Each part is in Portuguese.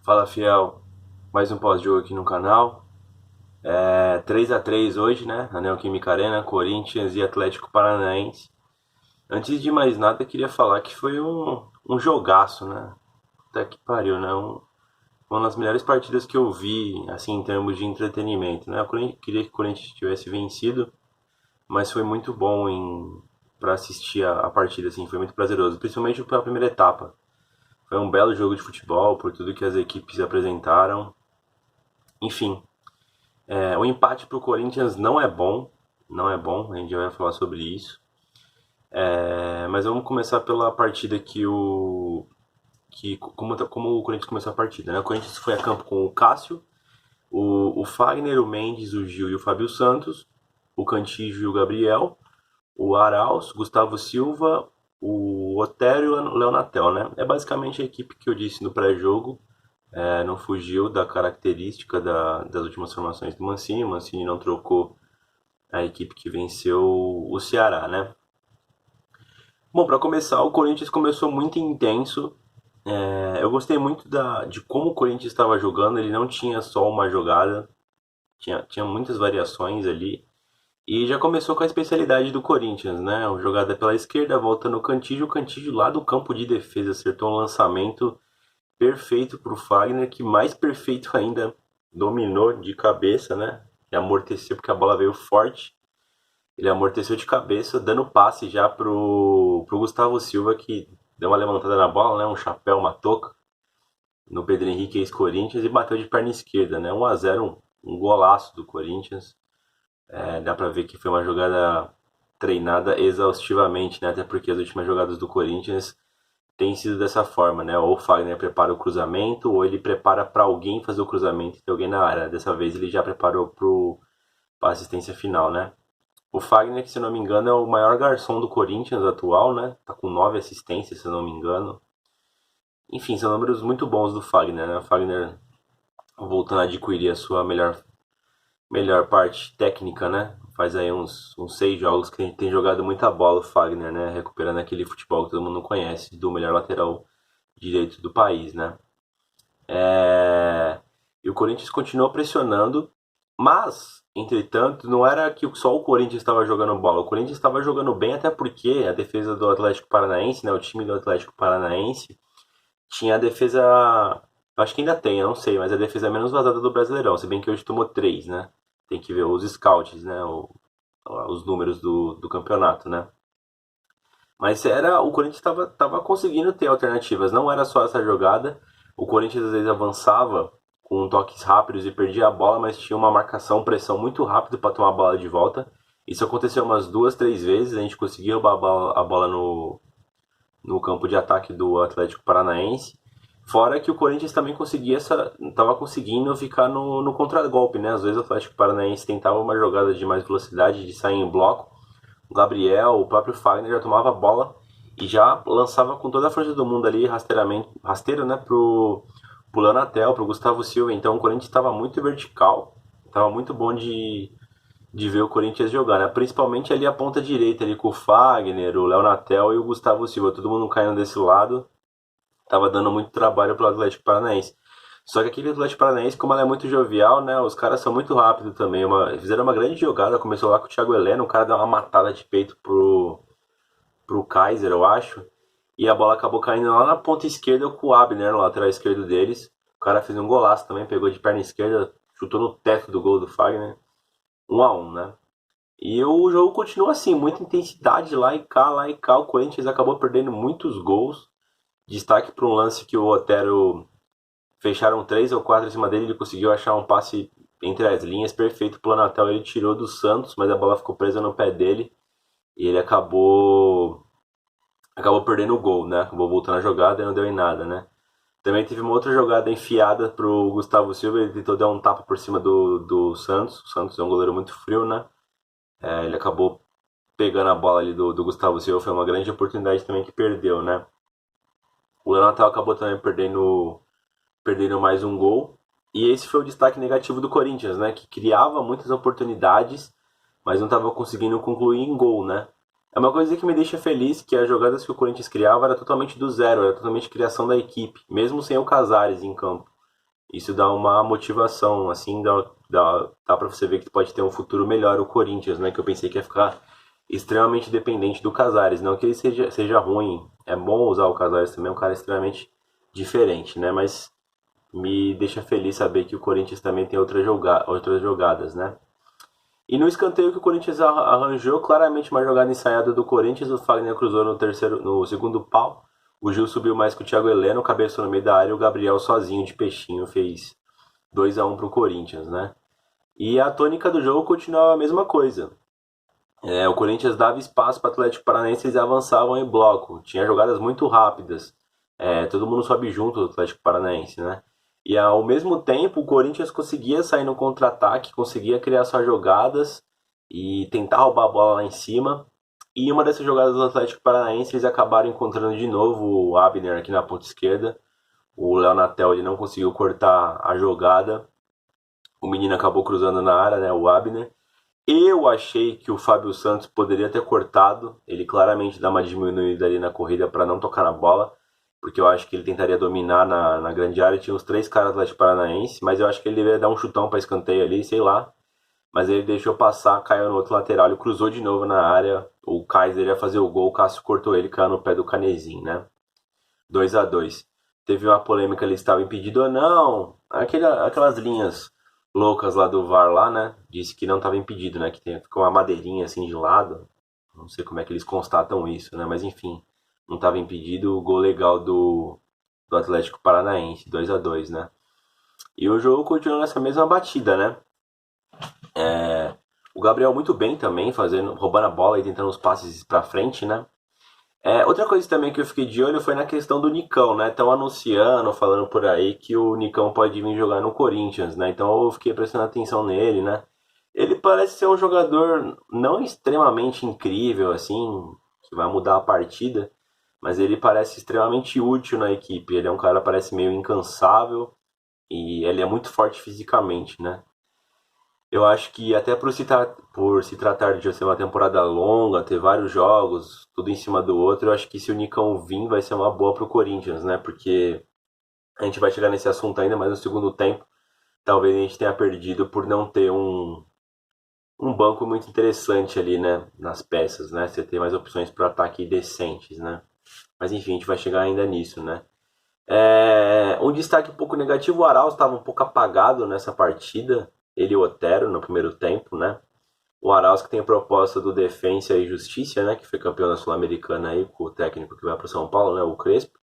Fala, fiel. Mais um pós-jogo aqui no canal. 3-3 hoje, né? Na Neoquímica Arena, Corinthians e Atlético Paranaense. Antes de mais nada, eu queria falar que foi um jogaço, né? Até que pariu, né? Uma das melhores partidas que eu vi, assim, em termos de entretenimento, né? Queria que o Corinthians tivesse vencido, mas foi muito bom para assistir a partida, assim, foi muito prazeroso, principalmente pela primeira etapa. Foi um belo jogo de futebol, por tudo que as equipes apresentaram. Enfim, o empate para o Corinthians não é bom, não é bom, a gente já vai falar sobre isso. Mas vamos começar pela partida como o Corinthians começou a partida, né? O Corinthians foi a campo com o Cássio, o Fagner, o Mendes, o Gil e o Fábio Santos, o Cantígio e o Gabriel, o Arauz, Gustavo Silva, o Otério e o Leonatel, né? É basicamente a equipe que eu disse no pré-jogo. Não fugiu da característica das últimas formações do Mancini. O Mancini não trocou a equipe que venceu o Ceará, né? Bom, para começar, o Corinthians começou muito intenso. Eu gostei muito de como o Corinthians estava jogando. Ele não tinha só uma jogada, tinha muitas variações ali. E já começou com a especialidade do Corinthians, né? Uma jogada pela esquerda, volta no Cantígio. O Cantígio lá do campo de defesa acertou um lançamento perfeito para o Fagner, que mais perfeito ainda dominou de cabeça, né? E amorteceu porque a bola veio forte. Ele amorteceu de cabeça, dando passe já pro Gustavo Silva, que deu uma levantada na bola, né? Um chapéu, uma touca no Pedro Henrique, ex-Corinthians, e bateu de perna esquerda, né? 1-0, um golaço do Corinthians. Dá pra ver que foi uma jogada treinada exaustivamente, né? Até porque as últimas jogadas do Corinthians têm sido dessa forma, né? Ou o Fagner prepara o cruzamento, ou ele prepara para alguém fazer o cruzamento e ter alguém na área. Dessa vez ele já preparou para assistência final, né? O Fagner, que se não me engano, é o maior garçom do Corinthians atual, né? Tá com 9 assistências, se não me engano. Enfim, são números muito bons do Fagner, né? O Fagner voltando a adquirir a sua melhor parte técnica, né? Faz aí uns 6 jogos que a gente tem jogado muita bola, o Fagner, né? Recuperando aquele futebol que todo mundo conhece, do melhor lateral direito do país, né? E o Corinthians continuou pressionando, mas, entretanto, não era que só o Corinthians estava jogando bola. O Corinthians estava jogando bem, até porque a defesa do Atlético Paranaense, né, o time do Atlético Paranaense, tinha a defesa. Acho que ainda tem, eu não sei, mas a defesa menos vazada do Brasileirão. Se bem que hoje tomou 3, né? Tem que ver os scouts, né? Os números do campeonato, né? Mas o Corinthians estava conseguindo ter alternativas, não era só essa jogada. O Corinthians às vezes avançava com toques rápidos e perdia a bola, mas tinha uma marcação, pressão muito rápido para tomar a bola de volta. Isso aconteceu umas 2, 3 vezes, a gente conseguia roubar a bola no campo de ataque do Atlético Paranaense. Fora que o Corinthians também estava conseguindo ficar no contragolpe, né? Às vezes o Atlético Paranaense tentava uma jogada de mais velocidade, de sair em bloco, o Gabriel, o próprio Fagner já tomava a bola e já lançava com toda a força do mundo ali, rasteiro, né, pro Leonatel, pro Gustavo Silva. Então o Corinthians estava muito vertical, estava muito bom de ver o Corinthians jogar, né? Principalmente ali a ponta direita, ali com o Fagner, o Leonatel e o Gustavo Silva, todo mundo caindo desse lado, tava dando muito trabalho pro Atlético Paranaense. Só que aquele Atlético Paranaense, como ela é muito jovial, né? Os caras são muito rápidos também. Fizeram uma grande jogada, começou lá com o Thiago Heleno, o cara deu uma matada de peito pro Kaiser, eu acho. E a bola acabou caindo lá na ponta esquerda com o Abner, no lateral esquerdo deles. O cara fez um golaço também, pegou de perna esquerda, chutou no teto do gol do Fagner. 1-1, né? E o jogo continua assim, muita intensidade lá e cá, lá e cá. O Corinthians acabou perdendo muitos gols. Destaque para um lance que o Otero fecharam 3 ou 4 em cima dele, ele conseguiu achar um passe entre as linhas perfeito pro Natal, ele tirou do Santos, mas a bola ficou presa no pé dele e ele acabou perdendo o gol, né? Acabou voltando a jogada e não deu em nada, né? Também teve uma outra jogada enfiada pro Gustavo Silva, ele tentou dar um tapa por cima do Santos. O Santos é um goleiro muito frio, né? Ele acabou pegando a bola ali do Gustavo Silva, foi uma grande oportunidade também que perdeu, né? O Leonardo acabou também perdendo mais um gol. E esse foi o destaque negativo do Corinthians, né? Que criava muitas oportunidades, mas não estava conseguindo concluir em gol, né? É uma coisa que me deixa feliz que as jogadas que o Corinthians criava era totalmente do zero, era totalmente criação da equipe, mesmo sem o Casares em campo. Isso dá uma motivação, assim, dá para você ver que pode ter um futuro melhor o Corinthians, né? Que eu pensei que ia ficar extremamente dependente do Casares. Não que ele seja ruim, é bom usar o Casares também, é um cara extremamente diferente, né? Mas me deixa feliz saber que o Corinthians também tem outras jogadas, né? E no escanteio que o Corinthians arranjou, claramente uma jogada ensaiada do Corinthians, o Fagner cruzou no segundo pau, o Gil subiu mais que o Thiago Heleno, cabeçou no meio da área e o Gabriel sozinho de peixinho fez 2-1 pro Corinthians, né? E a tônica do jogo continuava a mesma coisa. O Corinthians dava espaço para o Atlético Paranaense e eles avançavam em bloco. Tinha jogadas muito rápidas. Todo mundo sobe junto do Atlético Paranaense, né? E ao mesmo tempo o Corinthians conseguia sair no contra-ataque, conseguia criar suas jogadas e tentar roubar a bola lá em cima. E uma dessas jogadas do Atlético Paranaense eles acabaram encontrando de novo o Abner aqui na ponta esquerda. O Léo Natel ele não conseguiu cortar a jogada. O menino acabou cruzando na área, né? O Abner. Eu achei que o Fábio Santos poderia ter cortado. Ele claramente dá uma diminuída ali na corrida para não tocar na bola. Porque eu acho que ele tentaria dominar na grande área. Tinha os três caras do Atlético Paranaense. Mas eu acho que ele deveria dar um chutão para escanteio ali, sei lá. Mas ele deixou passar, caiu no outro lateral. Ele cruzou de novo na área. O Kaiser ia fazer o gol. O Cássio cortou ele, caiu no pé do Canezinho, né? 2-2. Teve uma polêmica, ele estava impedido ou não. Aquelas linhas loucas lá do VAR lá, né? Disse que não estava impedido, né? Ficou uma madeirinha assim de lado. Não sei como é que eles constatam isso, né? Mas enfim, não estava impedido. O gol legal do Atlético Paranaense, 2-2, né? E o jogo continuou nessa mesma batida, né? O Gabriel muito bem também, roubando a bola e tentando os passes pra frente, né? Outra coisa também que eu fiquei de olho foi na questão do Nicão, né? Estão anunciando, falando por aí que o Nicão pode vir jogar no Corinthians, né? Então eu fiquei prestando atenção nele, né? Ele parece ser um jogador não extremamente incrível, assim, que vai mudar a partida, mas ele parece extremamente útil na equipe. Ele é um cara, parece meio incansável e ele é muito forte fisicamente, né? Eu acho que até por se tratar de ser uma temporada longa, ter vários jogos, tudo em cima do outro, eu acho que se o Nicão vir vai ser uma boa pro Corinthians, né? Porque a gente vai chegar nesse assunto ainda, mas no segundo tempo talvez a gente tenha perdido por não ter um banco muito interessante ali, né? Nas peças, né? Você ter mais opções para ataque decentes, né? Mas enfim, a gente vai chegar ainda nisso, né? Um destaque um pouco negativo, o Arauz estava um pouco apagado nessa partida. Ele e o Otero no primeiro tempo, né? O Arauz que tem a proposta do Defensa e Justiça, né? Que foi campeão da Sul-Americana aí, com o técnico que vai para o São Paulo, né? O Crespo.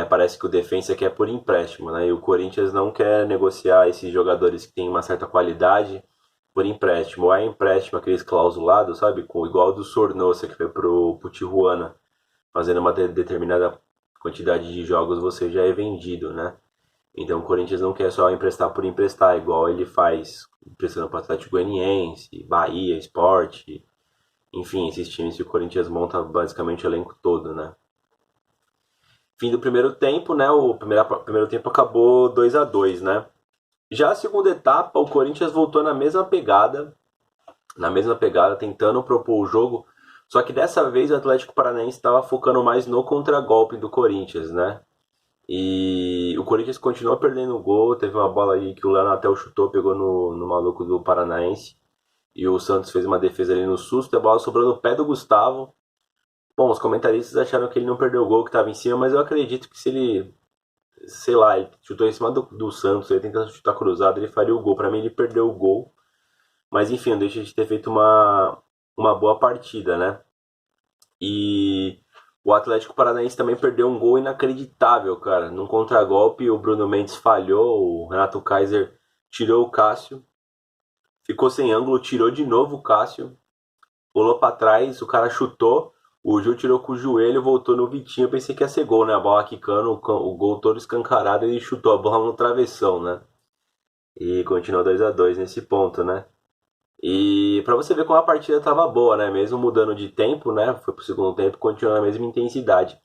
Parece que o Defensa quer por empréstimo, né? E o Corinthians não quer negociar esses jogadores que têm uma certa qualidade por empréstimo. Ou é empréstimo aqueles clausulados, sabe? Igual do Sornosa, que foi pro Tijuana, fazendo uma determinada quantidade de jogos, você já é vendido, né? Então o Corinthians não quer só emprestar por emprestar, igual ele faz emprestando para o Atlético Goianiense, Bahia, Sport, enfim, esses times que o Corinthians monta basicamente o elenco todo, né? Fim do primeiro tempo, né? O primeiro tempo acabou 2-2, né? Já a segunda etapa, o Corinthians voltou na mesma pegada, tentando propor o jogo, só que dessa vez o Atlético Paranaense estava focando mais no contragolpe do Corinthians, né? E o Corinthians continuou perdendo o gol. Teve uma bola aí que o Léo Natel chutou, pegou no maluco do Paranaense. E o Santos fez uma defesa ali no susto. A bola sobrou no pé do Gustavo. Bom, os comentaristas acharam que ele não perdeu o gol, que estava em cima, mas eu acredito que se ele, sei lá, ele chutou em cima do Santos, ele tenta chutar cruzado, ele faria o gol. Para mim, ele perdeu o gol. Mas enfim, não deixa de ter feito uma boa partida, né? E o Atlético Paranaense também perdeu um gol inacreditável, cara. Num contragolpe, o Bruno Mendes falhou, o Renato Kaiser tirou o Cássio, ficou sem ângulo, tirou de novo o Cássio, pulou pra trás, o cara chutou, o Gil tirou com o joelho, voltou no Vitinho. Eu pensei que ia ser gol, né? A bola quicando, o gol todo escancarado, ele chutou a bola no travessão, né? E continuou 2-2 nesse ponto, né? E pra você ver como a partida tava boa, né? Mesmo mudando de tempo, né? Foi pro segundo tempo, continuou na mesma intensidade.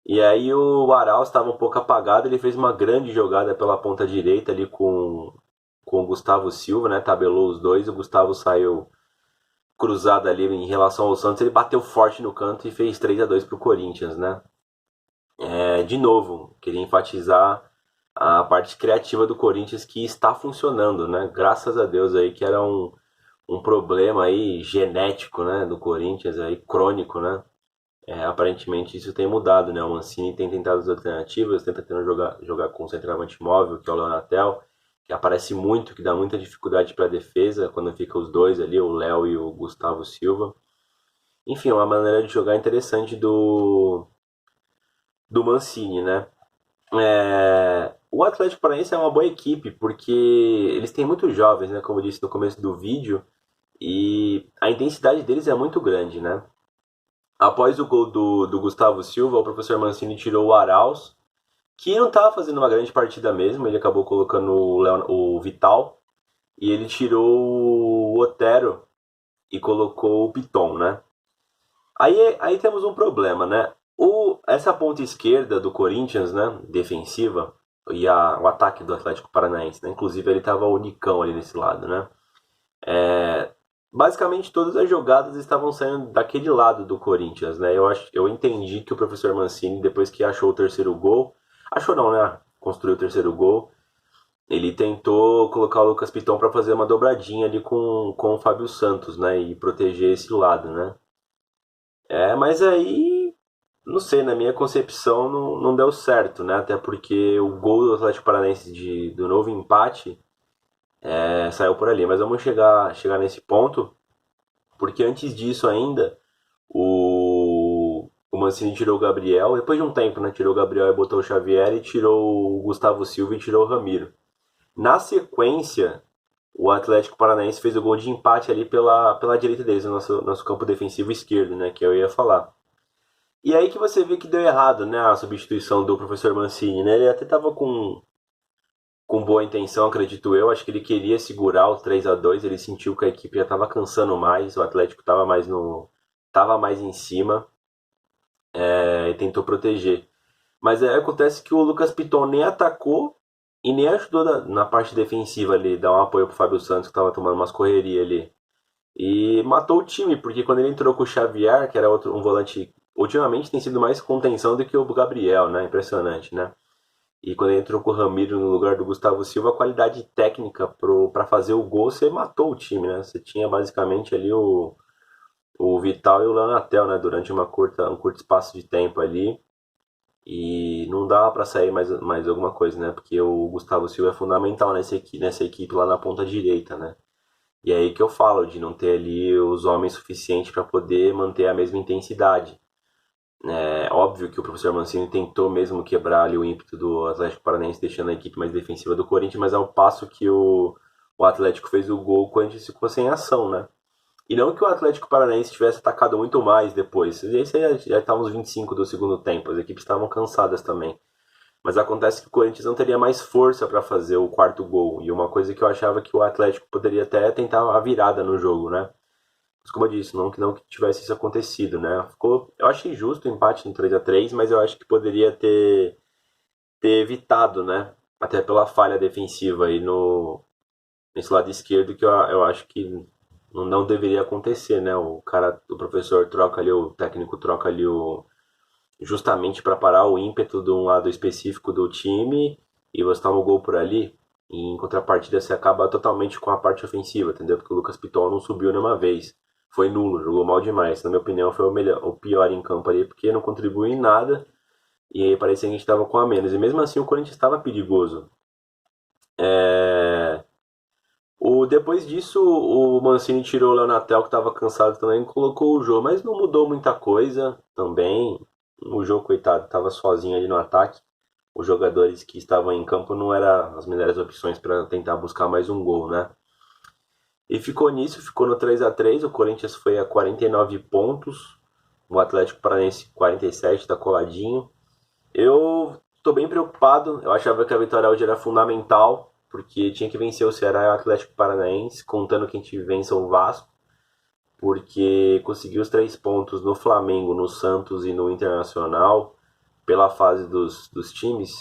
E aí o Arauz estava um pouco apagado, ele fez uma grande jogada pela ponta direita ali com o Gustavo Silva, né? Tabelou os dois, o Gustavo saiu cruzado ali em relação ao Santos, ele bateu forte no canto e fez 3-2 pro Corinthians, né? De novo, queria enfatizar a parte criativa do Corinthians que está funcionando, né? Graças a Deus aí que era um problema aí genético, né, do Corinthians aí crônico, né? Aparentemente isso tem mudado, né? O Mancini tem tentado as alternativas, tenta tentando jogar com um centroavante móvel, que é o Leonatel, que aparece muito, que dá muita dificuldade para a defesa quando fica os dois ali, o Léo e o Gustavo Silva. Enfim, é uma maneira de jogar interessante do Mancini, né? O Atlético Paranaense é uma boa equipe, porque eles têm muitos jovens, né? Como eu disse no começo do vídeo, e a intensidade deles é muito grande, né? Após o gol do Gustavo Silva, o professor Mancini tirou o Arauz, que não estava fazendo uma grande partida mesmo, ele acabou colocando o Vital, e ele tirou o Otero e colocou o Piton, né? Aí temos um problema, né? Essa ponta esquerda do Corinthians, né, defensiva, e o ataque do Atlético Paranaense, né? Inclusive ele estava o Nicão ali nesse lado, né? É, Basicamente todas as jogadas estavam saindo daquele lado do Corinthians, né? Eu entendi que o professor Mancini, depois que achou o terceiro gol, achou não, né? Construiu o terceiro gol, ele tentou colocar o Lucas Piton para fazer uma dobradinha ali com o Fábio Santos, né? E proteger esse lado, né? Mas aí, não sei, na minha concepção não deu certo, né? Até porque o gol do Atlético Paranaense do novo empate saiu por ali. Mas vamos chegar nesse ponto, porque antes disso ainda, o Mancini tirou o Gabriel, depois de um tempo, né? Tirou o Gabriel e botou o Xavier, e tirou o Gustavo Silva e tirou o Ramiro. Na sequência, o Atlético Paranaense fez o gol de empate ali pela direita deles, no nosso campo defensivo esquerdo, né? Que eu ia falar. E aí que você vê que deu errado, né? A substituição do professor Mancini, né? Ele até estava com boa intenção, acredito eu. Acho que ele queria segurar o 3-2. Ele sentiu que a equipe já estava cansando mais, o Atlético estava mais no, tava mais em cima, e tentou proteger. Mas aí acontece que o Lucas Piton nem atacou e nem ajudou na parte defensiva ali, dar um apoio pro Fábio Santos, que estava tomando umas correrias ali. E matou o time, porque quando ele entrou com o Xavier, que era um volante, ultimamente tem sido mais contenção do que o Gabriel, né? Impressionante, né? E quando ele entrou com o Ramiro no lugar do Gustavo Silva, a qualidade técnica para fazer o gol, você matou o time, né? Você tinha basicamente ali o Vital e o Leonatel, né? Durante um curto espaço de tempo ali. E não dava para sair mais alguma coisa, né? Porque o Gustavo Silva é fundamental nessa equipe lá na ponta direita, né? E é aí que eu falo de não ter ali os homens suficientes para poder manter a mesma intensidade. É óbvio que o professor Mancini tentou mesmo quebrar ali o ímpeto do Atlético Paranaense, deixando a equipe mais defensiva do Corinthians, mas ao passo que o Atlético fez o gol, o Corinthians ficou sem ação, né? E não que o Atlético Paranaense tivesse atacado muito mais depois. Esse aí já estava nos 25 do segundo tempo, as equipes estavam cansadas também. Mas acontece que o Corinthians não teria mais força para fazer o quarto gol. E uma coisa que eu achava que o Atlético poderia até tentar a virada no jogo, né? Mas como eu disse, não que tivesse isso acontecido, né? Eu achei justo o empate no 3-3, mas eu acho que poderia ter evitado, né? Até pela falha defensiva aí nesse lado esquerdo, que eu acho que não deveria acontecer, né? O professor troca ali, o técnico troca ali justamente para parar o ímpeto de um lado específico do time e você toma o gol por ali. E em contrapartida, você acaba totalmente com a parte ofensiva, entendeu? Porque o Lucas Piton não subiu nenhuma vez. Foi nulo, jogou mal demais. Na minha opinião, foi o pior em campo ali, porque não contribuiu em nada e aí parecia que a gente estava com a menos. E mesmo assim, o Corinthians estava perigoso. Depois disso, o Mancini tirou o Leonatel, que estava cansado também, e colocou o Jô, mas não mudou muita coisa também. O Jô, coitado, estava sozinho ali no ataque. Os jogadores que estavam em campo não eram as melhores opções para tentar buscar mais um gol, né? E ficou nisso, ficou no 3-3. O Corinthians foi a 49 pontos, o Atlético Paranaense 47, está coladinho. Eu tô bem preocupado, eu achava que a vitória hoje era fundamental, porque tinha que vencer o Ceará e o Atlético Paranaense, contando que a gente vença o Vasco, porque conseguir os 3 pontos no Flamengo, no Santos e no Internacional, pela fase dos times,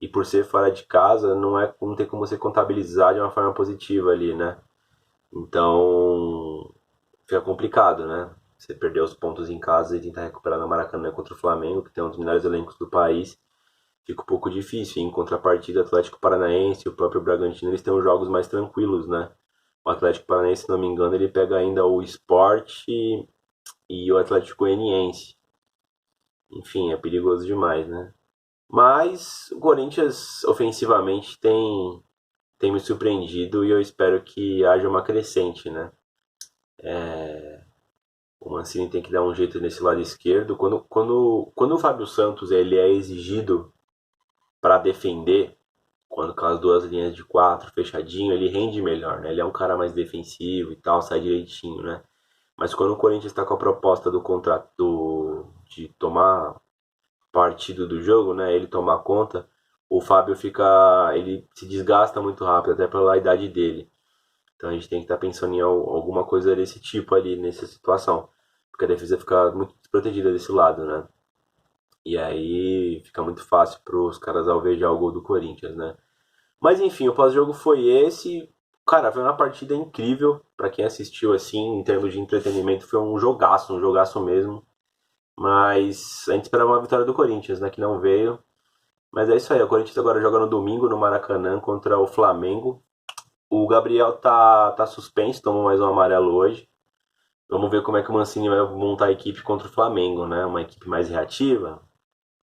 e por ser fora de casa, não tem como você contabilizar de uma forma positiva ali, né? Então, fica complicado, né? Você perder os pontos em casa e tentar recuperar no Maracanã contra o Flamengo, que tem um dos melhores elencos do país. fica um pouco difícil. Em contrapartida, o Atlético Paranaense e o próprio Bragantino, eles têm os jogos mais tranquilos, né? O Atlético Paranaense, se não me engano, ele pega ainda o Sport e o Atlético Goianiense. Enfim, é perigoso demais, né? Mas o Corinthians ofensivamente tem me surpreendido e eu espero que haja uma crescente, né? O Mancini tem que dar um jeito nesse lado esquerdo. Quando o Fábio Santos ele é exigido para defender, quando com as duas linhas de quatro fechadinho, ele rende melhor, né? Ele é um cara mais defensivo e tal, sai direitinho, né? Mas quando o Corinthians está com a proposta do contrato de tomar partido do jogo, né? Ele tomar conta, o Fábio ele se desgasta muito rápido, até pela idade dele. Então a gente tem que estar pensando em alguma coisa desse tipo ali, nessa situação. Porque a defesa fica muito desprotegida desse lado, né? E aí fica muito fácil para os caras alvejar o gol do Corinthians, né? Mas enfim, o pós-jogo foi esse. Cara, foi uma partida incrível. Pra quem assistiu, assim, em termos de entretenimento, foi um jogaço mesmo. Mas a gente esperava uma vitória do Corinthians, né? Que não veio. Mas é isso aí, o Corinthians agora joga no domingo no Maracanã contra o Flamengo. O Gabriel tá suspenso, tomou mais um amarelo hoje. Vamos ver como é que o Mancini vai montar a equipe contra o Flamengo, né? Uma equipe mais reativa.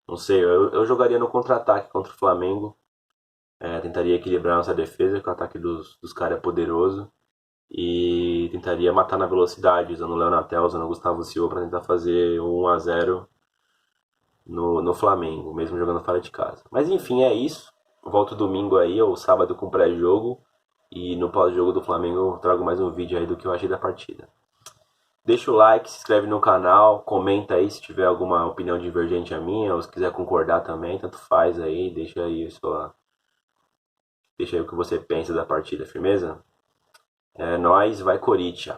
Não sei, eu jogaria no contra-ataque contra o Flamengo. Tentaria equilibrar nossa defesa, que o ataque dos caras é poderoso. E tentaria matar na velocidade, usando o Léo Natel, usando o Gustavo Silva para tentar fazer o 1-0 no Flamengo, mesmo jogando fora de casa. Mas enfim, é isso. Volto domingo aí, ou sábado com pré-jogo. E no pós-jogo do Flamengo eu trago mais um vídeo aí do que eu achei da partida. Deixa o like, se inscreve no canal, comenta aí se tiver alguma opinião divergente a minha, ou se quiser concordar também, tanto faz aí, deixa aí o que você pensa da partida, firmeza? É nóis, vai Corinthians!